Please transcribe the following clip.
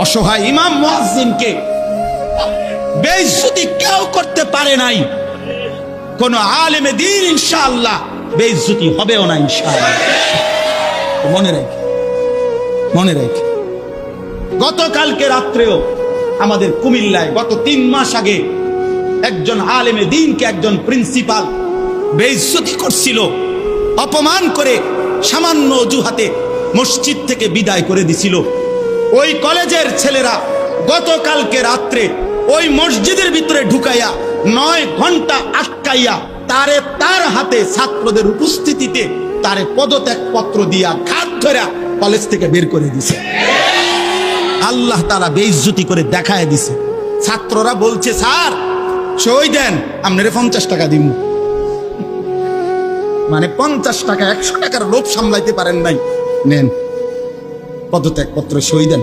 অসহায় ইমাম মুয়াজ্জিনকে বেইজ্জতি কেউ করতে পারে নাই, কোন আলেমে দ্বীন ইনশাআল্লাহ বেইজ্জতি হবেও না ইনশাআল্লাহ। মনে রেখে, মনে রেখে, গতকালকে রাত্রেও আমাদের কুমিল্লায় গত 3 মাস আগে একজন আলেমে দ্বীনকে একজন প্রিন্সিপাল বেইজ্জতি করছিল, অপমান করে সামান্য অজুহাতে মসজিদ থেকে বিদায় করে দিছিল। ওই কলেজের ছেলেরা গতকালকে রাত্রে ওই মসজিদের ভিতরে ঢুকাইয়া 9 ঘন্টা আটকাইয়া তার হাতে ছাত্রদের উপস্থিতিতে তারে পদত্যাগ পত্র দিয়া ঘাত ধরে কলেজ থেকে বের করে দিছে। আল্লাহ তাআলা বেইজ্জতি করে দেখায় দিছে। ছাত্ররা বলছে, স্যার সই দেন, আপনারে 50 টাকা দিব। মানে 50 টাকা, 100 টাকার লোভ সামলাইতে পারেন নাই, নেন পদত্যাগ পত্র, সই দেন।